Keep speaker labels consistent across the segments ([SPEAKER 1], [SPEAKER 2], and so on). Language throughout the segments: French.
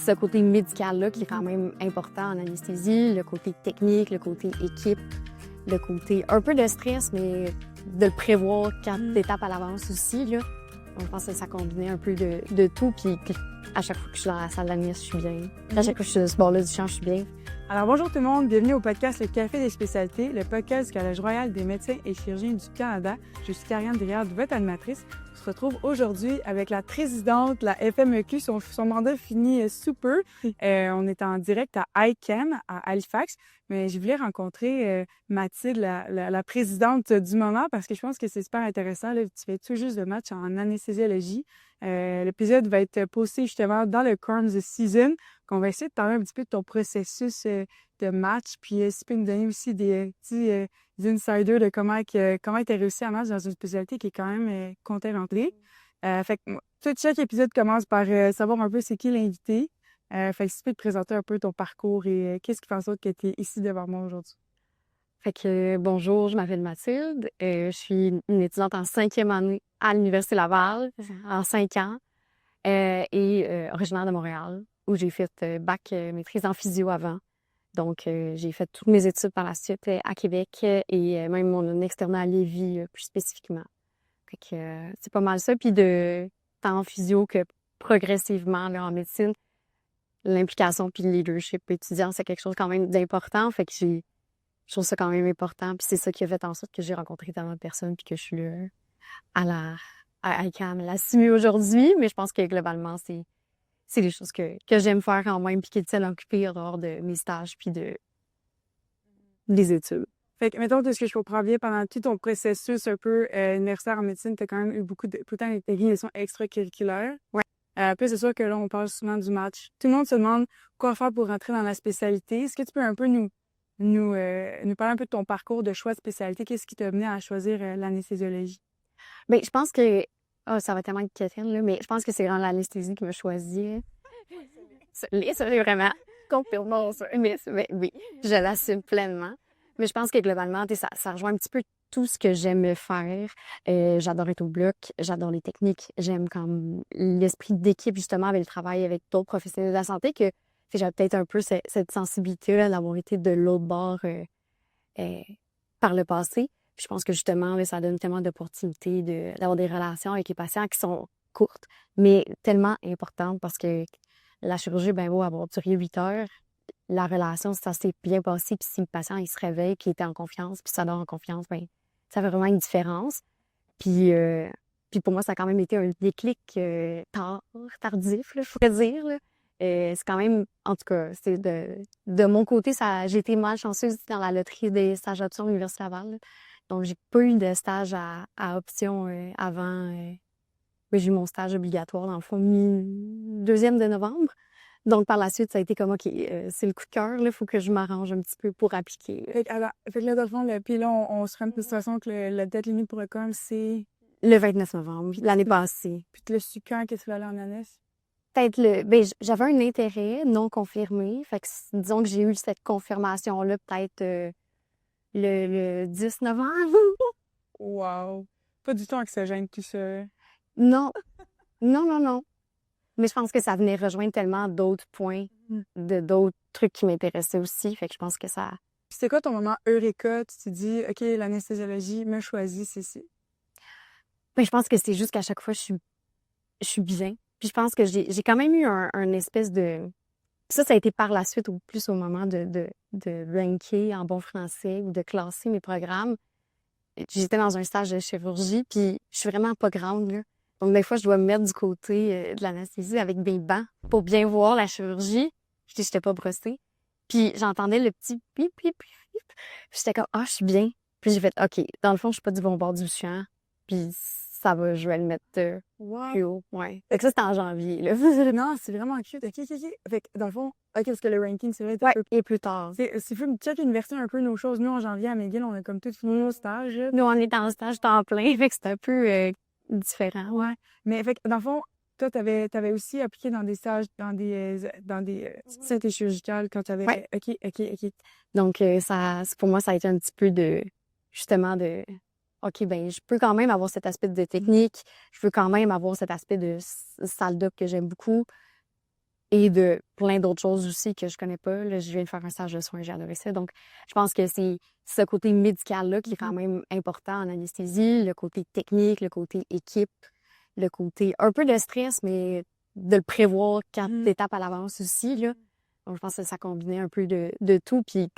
[SPEAKER 1] ce côté médical-là qui est quand même important en anesthésie, le côté technique, le côté équipe, le côté un peu de stress, mais de le prévoir 4 étapes à l'avance aussi, là. Donc, je pense que ça combinait un peu de tout, puis à chaque fois que je suis dans la salle d'analyse, je suis bien. À chaque fois que je suis sur ce bord-là du champ, je suis bien.
[SPEAKER 2] Alors bonjour tout le monde, bienvenue au podcast Le Café des spécialités, le podcast du Collège royal des médecins et chirurgiens du Canada. Je suis Karianne Driard, votre animatrice. On se retrouve aujourd'hui avec la présidente de la FMEQ. Son mandat finit sous peu. On est en direct à ICAM, à Halifax. Mais je voulais rencontrer Mathilde, la présidente du moment, parce que je pense que c'est super intéressant. Là, tu fais tout juste le match en anesthésiologie. L'épisode va être posté justement dans le Corns Season. On va essayer de parler un petit peu de ton processus de match, puis si tu peux nous donner aussi des petits insiders de comment tu as réussi à match dans une spécialité qui est quand même contingentée. Fait que chaque épisode commence par savoir un peu c'est qui l'invité. Fait que si tu peux te présenter un peu ton parcours et qu'est-ce qui fait en sorte que tu es ici devant moi aujourd'hui.
[SPEAKER 1] Fait que bonjour, je m'appelle Mathilde. Je suis une étudiante en 5e année à l'Université Laval, en 5 ans, et originaire de Montréal, où j'ai fait bac maîtrise en physio avant. Donc, j'ai fait toutes mes études par la suite à Québec et même mon externat à Lévis plus spécifiquement. Fait que c'est pas mal ça. Puis tant en physio que progressivement là, en médecine, l'implication puis le leadership étudiant, c'est quelque chose quand même d'important. Fait que je trouve ça quand même important. Puis c'est ça qui a fait en sorte que j'ai rencontré tellement de personnes puis que je suis là à ICAM, la CIMU aujourd'hui. Mais je pense que globalement, c'est des choses que j'aime faire quand même puis qui tiennent à occuper en dehors de mes stages puis des études.
[SPEAKER 2] Fait que, mettons, de ce que je comprends bien, pendant tout ton processus un peu universitaire en médecine, tu as quand même eu tout le temps d'intégrations extracurriculaires.
[SPEAKER 1] Ouais.
[SPEAKER 2] Puis c'est sûr que là, on parle souvent du match. Tout le monde se demande quoi faire pour rentrer dans la spécialité. Est-ce que tu peux un peu nous parler un peu de ton parcours de choix de spécialité? Qu'est-ce qui t'a amené à choisir l'anesthésiologie?
[SPEAKER 1] Bien, je pense que... Oh, ça va tellement être Catherine, là, mais je pense que c'est vraiment l'anesthésie qui m'a choisi. Ça, c'est vraiment complètement ça. Mais oui, je l'assume pleinement. Mais je pense que globalement, ça rejoint un petit peu tout ce que j'aime faire. J'adore être au bloc, j'adore les techniques, j'aime comme l'esprit d'équipe, justement, avec le travail avec d'autres professionnels de la santé, que j'avais peut-être un peu cette sensibilité-là d'avoir été de l'autre bord par le passé. Puis je pense que justement, là, ça donne tellement d'opportunités d'avoir des relations avec les patients qui sont courtes, mais tellement importantes parce que la chirurgie, ben beau avoir duré 8 heures, la relation, si ça s'est bien passé, puis si le patient, il se réveille, qu'il était en confiance, puis ça dort en confiance, ben ça fait vraiment une différence. Puis pour moi, ça a quand même été un déclic tardif, là, je pourrais dire, là. C'est quand même, en tout cas, c'est de mon côté, j'ai été malchanceuse dans la loterie des stages d'option à l'Université Laval, là. Donc, j'ai pas eu de stage à option avant. Mais j'ai eu mon stage obligatoire, dans le fond, 2e de novembre. Donc, par la suite, ça a été comme, OK, c'est le coup de cœur, là, il faut que je m'arrange un petit peu pour appliquer.
[SPEAKER 2] Fait que là, dans le fond, puis là, on se rend de toute façon que la date limite pour le com, c'est...
[SPEAKER 1] Le 29 novembre, l'année passée.
[SPEAKER 2] Puis tu l'as su quand que tu vas aller en ANES?
[SPEAKER 1] Peut-être j'avais un intérêt non confirmé. Fait que disons que j'ai eu cette confirmation-là peut-être le 10 novembre.
[SPEAKER 2] Wow! Pas du tout anxiogène, tout ça.
[SPEAKER 1] Non, non. Mais je pense que ça venait rejoindre tellement d'autres points, d'autres trucs qui m'intéressaient aussi. Fait que je pense que ça...
[SPEAKER 2] Puis c'est quoi ton moment Eureka? Tu te dis, OK, l'anesthésiologie me choisit, c'est ici.
[SPEAKER 1] Ben, je pense que c'est juste qu'à chaque fois, je suis bien. Puis je pense que j'ai quand même eu un espèce de... Ça a été par la suite, ou plus au moment de ranker en bon français ou de classer mes programmes. J'étais dans un stage de chirurgie, puis je suis vraiment pas grande, là. Donc, des fois, je dois me mettre du côté de l'anesthésie avec des bancs pour bien voir la chirurgie. J'étais pas brossée. Puis j'entendais le petit pip, pip, pip. J'étais comme, ah, je suis bien. Puis j'ai fait, OK, dans le fond, je suis pas du bon bord du champ. Puis ça va, je vais le mettre plus haut. Ouais. Fait que ça, c'était en janvier, là.
[SPEAKER 2] Non, c'est vraiment cute. OK. Fait que dans le fond, OK, parce que le ranking, c'est vrai,
[SPEAKER 1] Ouais, et plus tard.
[SPEAKER 2] C'est fou, chaque université a un peu nos choses. Nous, en janvier, à McGill, on a comme tout fini nos stages. Là.
[SPEAKER 1] Nous, on est en stage temps plein, fait que c'est un peu différent.
[SPEAKER 2] Ouais. Mais fait que dans le fond, toi, t'avais aussi appliqué dans des stages, dans des sociétés chirurgicales quand t'avais...
[SPEAKER 1] Ouais.
[SPEAKER 2] OK.
[SPEAKER 1] Donc, pour moi, ça a été un petit peu justement OK, ben je peux quand même avoir cet aspect de technique, je peux quand même avoir cet aspect de salle d'op que j'aime beaucoup, et de plein d'autres choses aussi que je connais pas. Là, je viens de faire un stage de soins, j'ai adoré ça. Donc, je pense que c'est ce côté médical-là qui est quand même important en anesthésie, le côté technique, le côté équipe, le côté un peu de stress, mais de le prévoir 4 étapes à l'avance aussi, là. Donc, je pense que ça combinait un peu de tout. Puis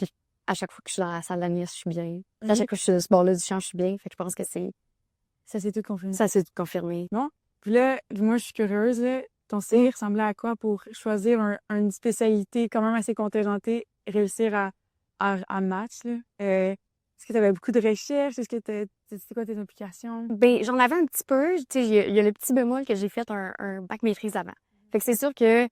[SPEAKER 1] à chaque fois que je suis dans la salle d'analyse, je suis bien. À chaque fois que je suis sur ce bord-là du champ, je suis bien. Fait que je pense que
[SPEAKER 2] Ça s'est tout confirmé.
[SPEAKER 1] ça s'est confirmé.
[SPEAKER 2] Bon. Puis là, moi, je suis curieuse, là. Ton CV ressemblait à quoi pour choisir une spécialité quand même assez contingentée, réussir à match, là? Est-ce que tu avais beaucoup de recherches? C'était quoi tes implications?
[SPEAKER 1] Ben, j'en avais un petit peu. Tu sais, il y a le petit bémol que j'ai fait un bac maîtrise avant. Fait que c'est sûr que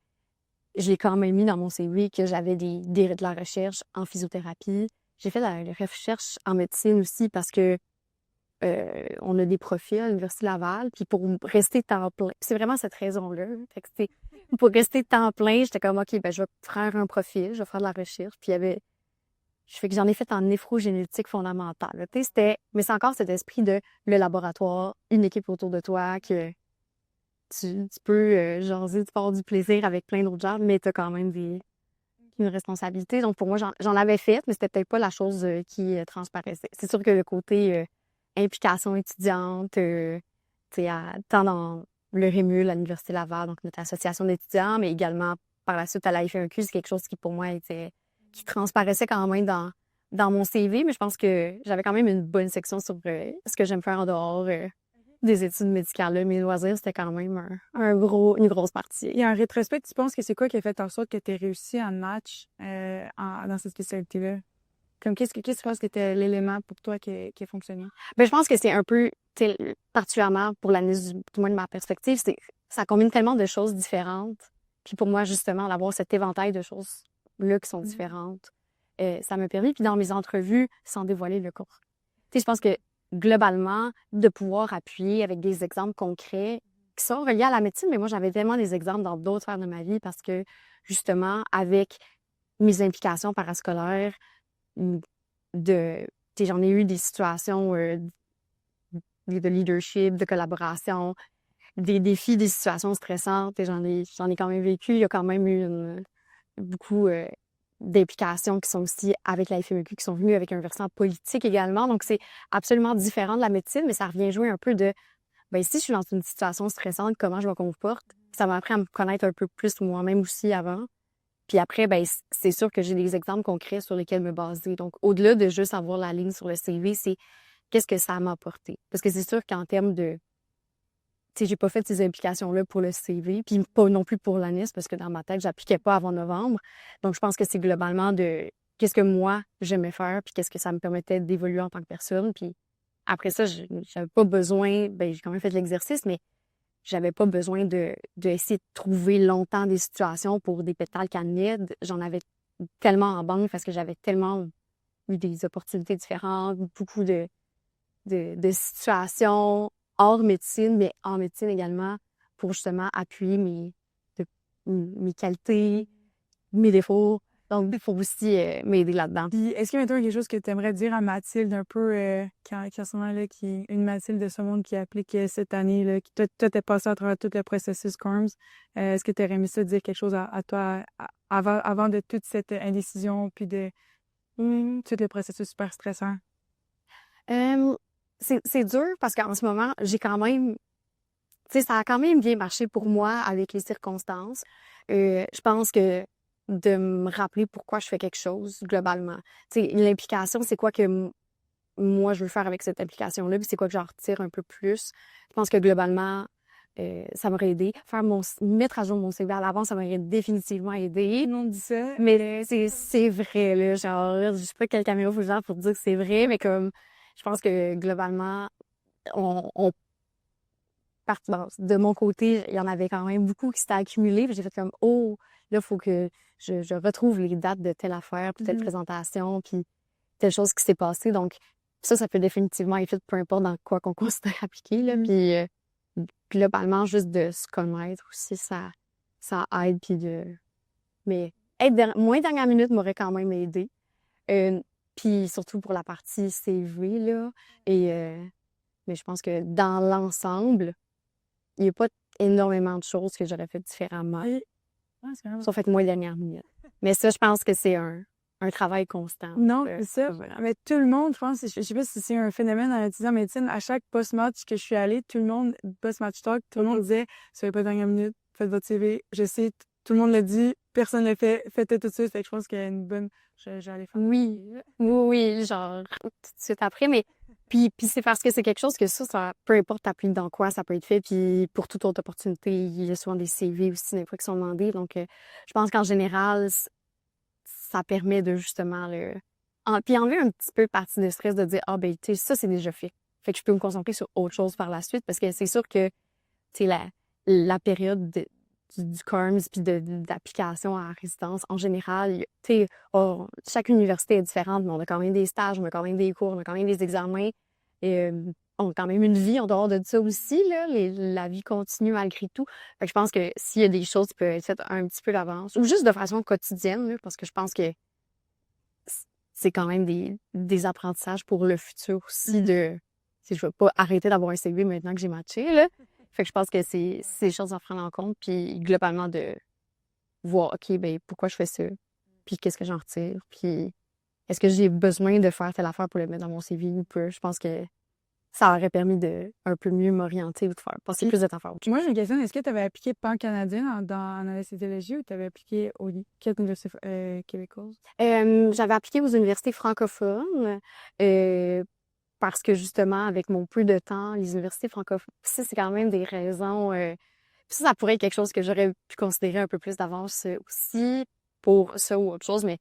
[SPEAKER 1] j'ai quand même mis dans mon CV que j'avais de la recherche en physiothérapie. J'ai fait de la recherche en médecine aussi parce que on a des profils à l'Université Laval, puis pour rester temps plein, c'est vraiment cette raison-là. Fait que pour rester temps plein, j'étais comme OK, ben je vais faire un profil, je vais faire de la recherche, puis il y avait je fais que j'en ai fait en néphrogénétique fondamentale. Tu sais, mais c'est encore cet esprit de le laboratoire, une équipe autour de toi que tu peux jaser, tu peux avoir du plaisir avec plein d'autres gens, mais tu as quand même une responsabilité. Donc pour moi, j'en avais fait, mais c'était peut-être pas la chose qui transparaissait. C'est sûr que le côté implication étudiante, tu sais, tant dans le REMUL à l'Université Laval, donc notre association d'étudiants, mais également par la suite à la FMQ, c'est quelque chose qui pour moi qui transparaissait quand même dans mon CV, mais je pense que j'avais quand même une bonne section sur ce que j'aime faire en dehors des études médicales. Là. Mes loisirs, c'était quand même une grosse partie.
[SPEAKER 2] Et en rétrospect, tu penses que c'est quoi qui a fait en sorte que tu aies réussi en match dans cette spécialité-là? Comme qu'est-ce que tu penses que c'était l'élément pour toi qui a fonctionné?
[SPEAKER 1] Ben, je pense que c'est un peu, particulièrement pour l'analyse, du moins de ma perspective, ça combine tellement de choses différentes. Puis pour moi, justement, d'avoir cet éventail de choses-là qui sont différentes, ça m'a permis. Puis dans mes entrevues, sans dévoiler le cours. Tu sais, je pense que globalement, de pouvoir appuyer avec des exemples concrets qui sont reliés à la médecine, mais moi, j'avais tellement des exemples dans d'autres sphères de ma vie parce que, justement, avec mes implications parascolaires, j'en ai eu des situations de leadership, de collaboration, des défis, des situations stressantes, et j'en ai quand même vécu. Il y a quand même eu beaucoup d'implications qui sont aussi avec la FMEQ, qui sont venues avec un versant politique également. Donc, c'est absolument différent de la médecine, mais ça revient jouer un peu de, ben si je suis dans une situation stressante, comment je me comporte? Ça m'a appris à me connaître un peu plus moi-même aussi avant. Puis après, ben c'est sûr que j'ai des exemples concrets sur lesquels me baser. Donc, au-delà de juste avoir la ligne sur le CV, c'est qu'est-ce que ça m'a apporté. Parce que c'est sûr qu'en termes de... Tu sais, j'ai pas fait ces implications-là pour le CV, puis pas non plus pour l'ANIS, parce que dans ma tête, j'appliquais pas avant novembre. Donc, je pense que c'est globalement de qu'est-ce que moi, j'aimais faire, puis qu'est-ce que ça me permettait d'évoluer en tant que personne. Puis après ça, j'avais pas besoin... Ben j'ai quand même fait de l'exercice, mais j'avais pas besoin de essayer de trouver longtemps des situations pour des pétales canides. J'en avais tellement en banque parce que j'avais tellement eu des opportunités différentes, beaucoup de situations hors médecine, mais en médecine également, pour justement appuyer mes qualités, mes défauts. Donc, il faut aussi m'aider là-dedans.
[SPEAKER 2] Puis, est-ce qu'il y a quelque chose que tu aimerais dire à Mathilde un peu, qui en ce moment-là, qui est une Mathilde de ce monde qui applique cette année, là, qui toi, t'es passé à travers tout le processus CORMS. Est-ce que tu aurais aimé ça dire quelque chose à toi avant de toute cette indécision, puis de tout le processus super stressant?
[SPEAKER 1] C'est dur parce qu'en ce moment, j'ai quand même... Tu sais, ça a quand même bien marché pour moi avec les circonstances. Je pense que de me rappeler pourquoi je fais quelque chose globalement. Tu sais, l'implication, c'est quoi que moi je veux faire avec cette implication-là, puis c'est quoi que j'en retire un peu plus. Je pense que globalement, ça m'aurait aidé. Mettre à jour mon CV à l'avance, ça m'aurait définitivement aidé.
[SPEAKER 2] Tout le monde dit ça.
[SPEAKER 1] Mais c'est vrai, là. Genre, je sais pas quelle caméra faut genre pour dire que c'est vrai, mais comme, je pense que globalement, on bon, de mon côté, il y en avait quand même beaucoup qui s'étaient accumulés. Puis j'ai fait comme, oh, là, il faut que je retrouve les dates de telle affaire, puis telle présentation, puis telle chose qui s'est passée. Donc, ça peut définitivement être fait, peu importe dans quoi qu'on considère appliquer. Là. Puis, globalement, juste de se connaître aussi, ça aide. Puis mais être moins dernière minute m'aurait quand même aidé. Puis surtout pour la partie CV, là. Mais je pense que dans l'ensemble, il n'y a pas énormément de choses que j'aurais fait différemment.
[SPEAKER 2] c'est quand même...
[SPEAKER 1] Sauf être moins dernière minute. Mais ça, je pense que c'est un travail constant.
[SPEAKER 2] Non, c'est ça.
[SPEAKER 1] Voilà.
[SPEAKER 2] Mais tout le monde, je pense, je sais pas si c'est un phénomène en étudiant en médecine, à chaque post-match que je suis allée, tout le monde, post-match talk, tout le monde disait, soyez pas dernière minute, faites votre CV. Je sais, tout le monde l'a dit, personne ne l'a fait, faites-le tout de suite. Fait que je pense qu'il y a une bonne, j'allais faire.
[SPEAKER 1] Oui, oui, genre, tout de suite après, mais puis c'est parce que c'est quelque chose que ça, peu importe t'appliques dans quoi, ça peut être fait, puis pour toute autre opportunité, il y a souvent des CV aussi, des fois, qui sont demandés, donc je pense qu'en général, ça permet de justement puis enlever un petit peu partie de stress de dire, ah ben, tu sais, ça, c'est déjà fait. Fait que je peux me concentrer sur autre chose par la suite, parce que c'est sûr que, tu sais, la période du CORMS puis d'application à la résidence, en général, tu sais, chaque université est différente, mais on a quand même des stages, on a quand même des cours, on a quand même des examens. Et, on a quand même une vie en dehors de ça aussi, là. La vie continue malgré tout. Fait que je pense que s'il y a des choses qui peuvent être faites un petit peu d'avance, ou juste de façon quotidienne, là, parce que je pense que c'est quand même des apprentissages pour le futur aussi de... Si je veux pas arrêter d'avoir un CV maintenant que j'ai matché, là. Fait que je pense que c'est des choses à prendre en compte, puis globalement de voir, OK, ben pourquoi je fais ça? Puis qu'est-ce que j'en retire? Puis est-ce que j'ai besoin de faire telle affaire pour le mettre dans mon CV ou pas? Je pense que ça aurait permis de un peu mieux m'orienter ou de faire passer plus de temps à faire autre chose.
[SPEAKER 2] Moi, j'ai une question. Est-ce que tu avais appliqué pan-canadien en anesthésiologie ou tu avais appliqué au quelle université québécoise?
[SPEAKER 1] J'avais appliqué aux universités francophones parce que justement, avec mon peu de temps, les universités francophones, ça, c'est quand même des raisons. Ça pourrait être quelque chose que j'aurais pu considérer un peu plus d'avance aussi pour ça ou autre chose, mais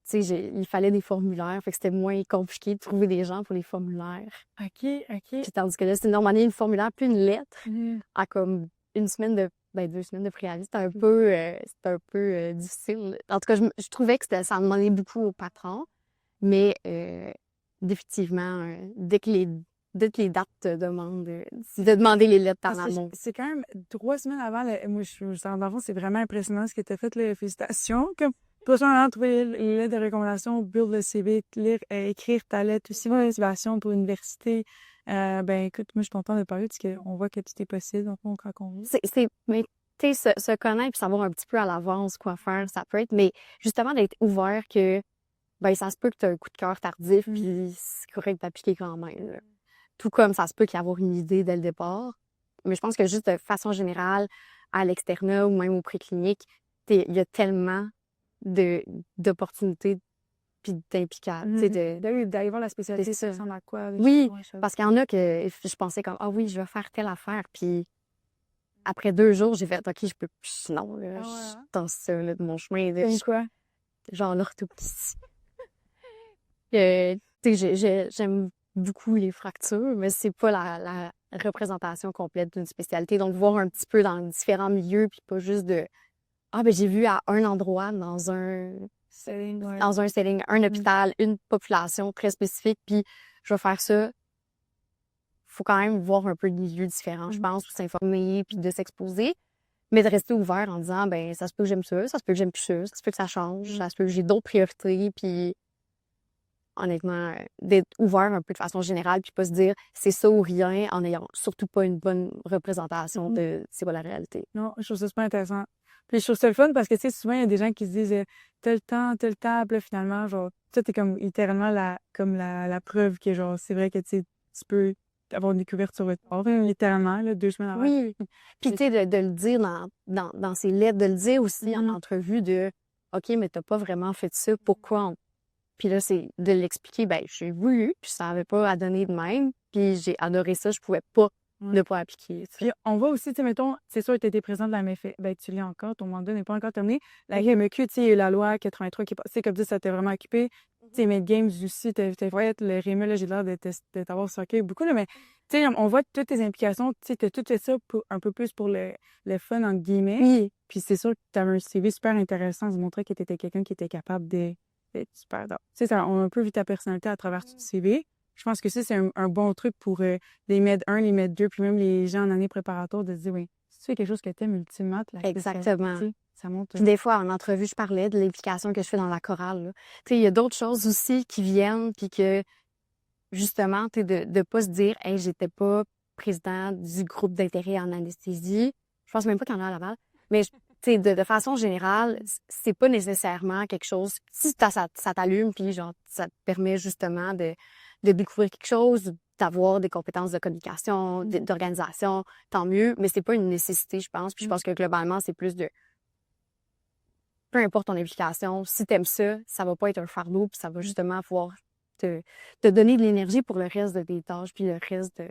[SPEAKER 1] tu sais, il fallait des formulaires, fait que c'était moins compliqué de trouver des gens pour les formulaires.
[SPEAKER 2] OK, OK.
[SPEAKER 1] Puis tandis que là, c'était normalement une formulaire puis une lettre
[SPEAKER 2] Mm.
[SPEAKER 1] à comme 1 semaine de 2 semaines de préavis. C'était un peu difficile. En tout cas, je trouvais que ça demandait beaucoup au patron, mais définitivement, dès que les dates te demandent, c'est de demander les lettres par amont.
[SPEAKER 2] C'est quand même 3 semaines avant. Moi, dans le fond, c'est vraiment impressionnant ce que tu as fait. Là. Félicitations. Comme 3 semaines avant de trouver les lettres de recommandation, build le CV, lire, écrire ta lettre, aussi motivation pour l'université. Ben écoute, moi, je suis contente de parler parce qu'on voit que tout est possible dans le fond, quand on veut.
[SPEAKER 1] Mais tu sais, se connaître puis savoir un petit peu à l'avance quoi faire, ça peut être, mais justement d'être ouvert que, ben ça se peut que tu as un coup de cœur tardif puis c'est correct d'appliquer quand même, là. Tout comme ça se peut qu'il y ait une idée dès le départ. Mais je pense que juste de façon générale, à l'externat ou même au préclinique, il y a tellement d'opportunités puis d'implications.
[SPEAKER 2] D'aller voir la spécialité,
[SPEAKER 1] C'est
[SPEAKER 2] ça
[SPEAKER 1] ça.
[SPEAKER 2] ressemble à quoi?
[SPEAKER 1] Oui, parce qu'il y en a que je pensais comme, ah oui, je vais faire telle affaire. Puis après 2 jours, j'ai fait, OK, je peux plus. Sinon, là,
[SPEAKER 2] Ah ouais,
[SPEAKER 1] je
[SPEAKER 2] hein?
[SPEAKER 1] dans ça là, de mon chemin. Là,
[SPEAKER 2] C'est quoi?
[SPEAKER 1] genre l'orthopédie. Tu sais, j'aime beaucoup les fractures, mais c'est pas la représentation complète d'une spécialité. Donc, voir un petit peu dans différents milieux, puis pas juste de ah ben j'ai vu à un endroit dans un setting, un hôpital, une population très spécifique, puis je vais faire ça. Faut quand même voir un peu de milieux différents, je pense, pour s'informer, puis de s'exposer, mais de rester ouvert en disant ben ça se peut que j'aime ça se peut que j'aime plus ça se peut que ça change, ça se peut que j'ai d'autres priorités, puis honnêtement, d'être ouvert un peu de façon générale, puis pas se dire c'est ça ou rien, en ayant surtout pas une bonne représentation de c'est quoi la réalité.
[SPEAKER 2] Non, je trouve ça super intéressant. Puis je trouve ça le fun parce que, tu sais, souvent, il y a des gens qui se disent tel temps, puis là, finalement, genre, ça, t'es comme littéralement la preuve que, genre, c'est vrai que, tu peux avoir une découverte sur votre corps, littéralement, là, 2 semaines avant.
[SPEAKER 1] Oui. Puis, tu sais, de le dire dans ses lettres, de le dire aussi en entrevue de OK, mais t'as pas vraiment fait ça, pourquoi? Puis là, c'est de l'expliquer, ben j'ai voulu, puis ça avait pas à donner de même, puis j'ai adoré ça, je pouvais pas ne pas appliquer.
[SPEAKER 2] Puis on voit aussi, tu sais, mettons, c'est sûr que tu étais présente de la MFA, ben tu l'es encore, ton mandat n'est pas encore terminé. La RMEQ, tu sais, il y a eu la loi 83 qui est passée, comme ça, ça t'a vraiment occupé. Tu sais, Made Games aussi, t'as fait le RME, là, j'ai l'air de t'avoir stocké beaucoup, là, mais tu sais, on voit toutes tes implications, tu sais, t'as tout fait ça un peu plus pour le fun, entre guillemets.
[SPEAKER 1] Oui.
[SPEAKER 2] Puis c'est sûr que t'avais un CV super intéressant, ça montrait que t'étais quelqu'un qui était capable d'être super drôle. Tu sais, on a un peu vu ta personnalité à travers ton CV. Je pense que ça, c'est un bon truc pour les MED 1, les MED 2, puis même les gens en année préparatoire de se dire, oui, si tu fais quelque chose que t'aimes ultimement,
[SPEAKER 1] exactement.
[SPEAKER 2] Ça monte.
[SPEAKER 1] Puis des fois, en entrevue, je parlais de l'implication que je fais dans la chorale, là. Tu sais, il y a d'autres choses aussi qui viennent, puis que, justement, tu sais, de pas se dire, hey, j'étais pas président du groupe d'intérêt en anesthésie. Je pense même pas qu'il y en a à Laval. Mais tu sais, de façon générale, c'est pas nécessairement quelque chose... Si ça t'allume, puis genre, ça te permet justement de découvrir quelque chose, d'avoir des compétences de communication, d'organisation, tant mieux, mais c'est pas une nécessité, je pense. Puis je pense que globalement, c'est plus de... Peu importe ton implication, si t'aimes ça, ça va pas être un fardeau, puis ça va justement pouvoir te donner de l'énergie pour le reste de tes tâches, puis le reste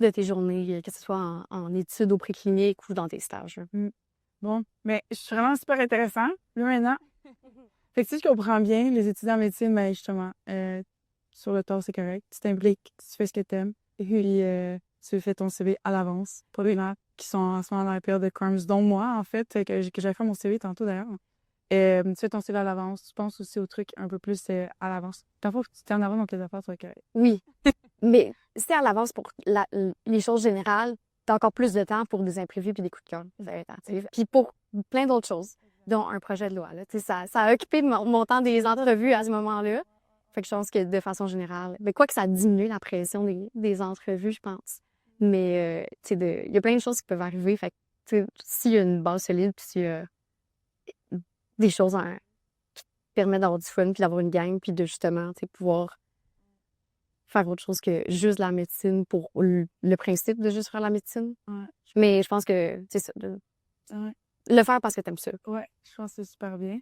[SPEAKER 1] de tes journées, que ce soit en études au préclinique ou dans tes stages.
[SPEAKER 2] Bon, mais je suis vraiment super intéressant. Là, maintenant, fait que si je comprends bien, les étudiants en médecine, ben justement, sur le tard, c'est correct. Tu t'impliques, tu fais ce que t'aimes, et puis tu fais ton CV à l'avance pour les gens qui sont en ce moment dans la période de CRUMS, dont moi, en fait, que j'avais fait mon CV tantôt d'ailleurs. Tu fais ton CV à l'avance, tu penses aussi aux trucs un peu plus à l'avance. Dans le fond, tu t'es en avant dans tes affaires, tu vas être correct.
[SPEAKER 1] Oui, mais si t'es à l'avance pour les choses générales, t'as encore plus de temps pour des imprévus puis des coups de cœur, des tentatives, puis pour plein d'autres choses, dont un projet de loi. Là. Ça a occupé mon temps des entrevues à ce moment-là. Fait que je pense que de façon générale, mais quoi que ça diminue la pression des entrevues, je pense. Mais tu sais, il y a plein de choses qui peuvent arriver. Fait que s'il y a une base solide, puis s'il y a des choses qui te permettent d'avoir du fun, puis d'avoir une gang, puis de justement, tu sais, pouvoir faire autre chose que juste la médecine pour le principe de juste faire la médecine.
[SPEAKER 2] Ouais.
[SPEAKER 1] Mais je pense que c'est ça,
[SPEAKER 2] Ouais.
[SPEAKER 1] le faire parce que t'aimes ça.
[SPEAKER 2] Ouais, je pense que c'est super bien.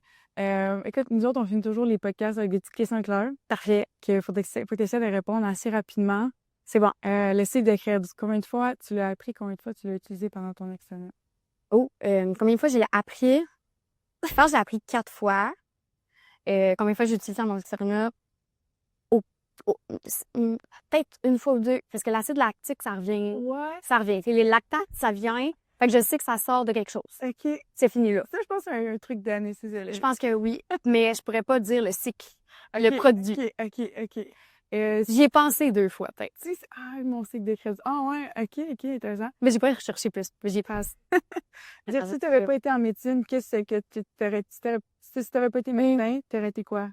[SPEAKER 2] Écoute, nous autres, on finit toujours les podcasts avec des petites questions claires.
[SPEAKER 1] Parfait.
[SPEAKER 2] Qu'il faut que tu essaies de répondre assez rapidement.
[SPEAKER 1] C'est bon.
[SPEAKER 2] Le cycle de crédit, combien de fois tu l'as appris, combien de fois tu l'as utilisé pendant ton externat?
[SPEAKER 1] Oh, combien de fois j'ai appris? Je pense que j'ai appris 4 fois. Combien de fois j'ai utilisé dans mon externat? Peut-être une fois ou 2. Parce que l'acide lactique, ça revient.
[SPEAKER 2] Ouais.
[SPEAKER 1] Ça revient. Les lactates, ça vient. Fait que je sais que ça sort de quelque chose.
[SPEAKER 2] OK.
[SPEAKER 1] C'est fini là.
[SPEAKER 2] Ça, je pense que c'est un truc d'anesthésiologie.
[SPEAKER 1] Je pense que oui, mais je pourrais pas dire le cycle, le produit.
[SPEAKER 2] OK.
[SPEAKER 1] J'y ai pensé 2 fois, peut-être.
[SPEAKER 2] Mon cycle de crédit. Ah ouais, OK, intéressant.
[SPEAKER 1] Mais j'ai pas recherché plus. J'y pense.
[SPEAKER 2] Si tu n'avais pas été en médecine, qu'est-ce que tu t'aurais... Si tu n'avais pas été médecin, tu aurais été quoi?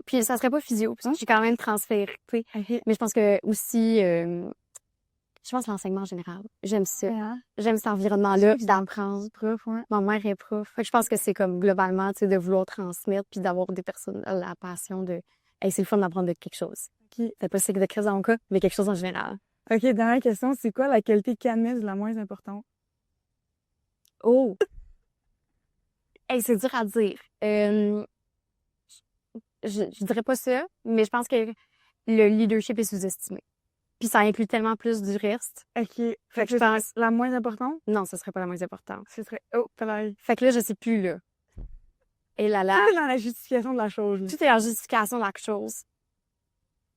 [SPEAKER 1] Puis ça serait pas physio, parce que j'ai quand même transféré.
[SPEAKER 2] Okay.
[SPEAKER 1] Mais je pense que aussi, je pense l'enseignement en général. J'aime ça. J'aime cet environnement-là, d'apprendre.
[SPEAKER 2] Prof, ouais.
[SPEAKER 1] Ma mère est prof. Fait que je pense que c'est comme globalement, tu sais, de vouloir transmettre puis d'avoir des personnes la passion de, hey, c'est le fun d'apprendre de quelque chose.
[SPEAKER 2] Okay.
[SPEAKER 1] C'est pas cycle de crise dans mon cas, mais quelque chose en général.
[SPEAKER 2] OK, dernière question, c'est quoi la qualité qu'admise la moins importante?
[SPEAKER 1] Oh! Hey, c'est dur à dire. Je dirais pas ça, mais je pense que le leadership est sous-estimé. Puis ça inclut tellement plus du reste.
[SPEAKER 2] OK.
[SPEAKER 1] Fait que je pense...
[SPEAKER 2] La moins importante?
[SPEAKER 1] Non, ce serait pas la moins importante.
[SPEAKER 2] Ce serait... Oh, pareil.
[SPEAKER 1] Fait que là, je sais plus, là. Et là.
[SPEAKER 2] Tout est dans la justification de la chose. Là.
[SPEAKER 1] Tout est en justification de la chose.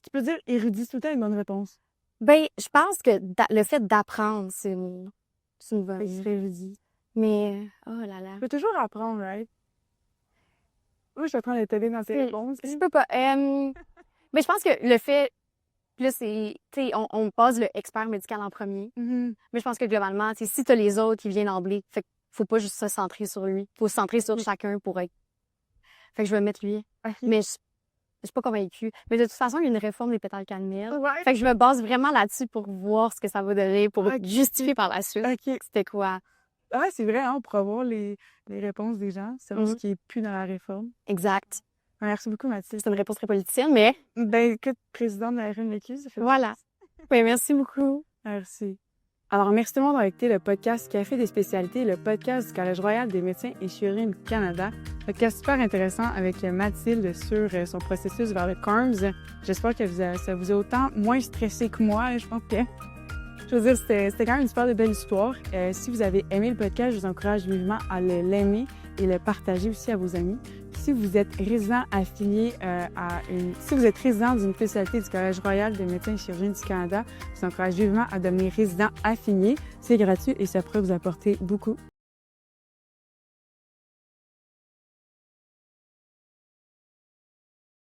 [SPEAKER 2] Tu peux dire érudit, tout le temps une bonne réponse.
[SPEAKER 1] Ben, je pense que le fait d'apprendre, c'est une bonne...
[SPEAKER 2] Érudit.
[SPEAKER 1] Mais, oh là là.
[SPEAKER 2] Tu peux toujours apprendre, right? Oui, je vais prendre le télé dans tes réponses.
[SPEAKER 1] Je peux pas. Mais je pense que le fait... Là, c'est... Tu sais, on pose le expert médical en premier.
[SPEAKER 2] Mm-hmm.
[SPEAKER 1] Mais je pense que globalement, tu sais, si t'as les autres qui viennent d'emblée, fait qu'il faut pas juste se centrer sur lui. Faut se centrer sur chacun pour être... Fait que je vais mettre lui.
[SPEAKER 2] Okay.
[SPEAKER 1] Mais je suis pas convaincue. Mais de toute façon, il y a une réforme des pétales calmelles.
[SPEAKER 2] Ouais.
[SPEAKER 1] Fait que je me base vraiment là-dessus pour voir ce que ça va donner, pour justifier par la suite. C'était quoi.
[SPEAKER 2] Ah, c'est vrai, hein, on pourra voir les réponses des gens selon ce qui est plus dans la réforme.
[SPEAKER 1] Exact.
[SPEAKER 2] Merci beaucoup, Mathilde.
[SPEAKER 1] C'est une réponse très politicienne, mais...
[SPEAKER 2] Ben, écoute, présidente de la RNEQ, ça fait...
[SPEAKER 1] Voilà. Oui, merci beaucoup.
[SPEAKER 2] Merci. Alors, merci tout le monde d'avoir écouté le podcast Café des spécialités, le podcast du Collège royal des médecins et chirurgiens du Canada. Podcast super intéressant avec Mathilde sur son processus vers le CRUMS. J'espère que ça vous a autant moins stressé que moi. Je pense que... Je veux dire, c'était quand même une super belle histoire. Si vous avez aimé le podcast, je vous encourage vivement à l'aimer et le partager aussi à vos amis. Si vous êtes résident affilié si vous êtes résident d'une spécialité du Collège royal des médecins et chirurgiens du Canada, je vous encourage vivement à devenir résident affilié. C'est gratuit et ça pourrait vous apporter beaucoup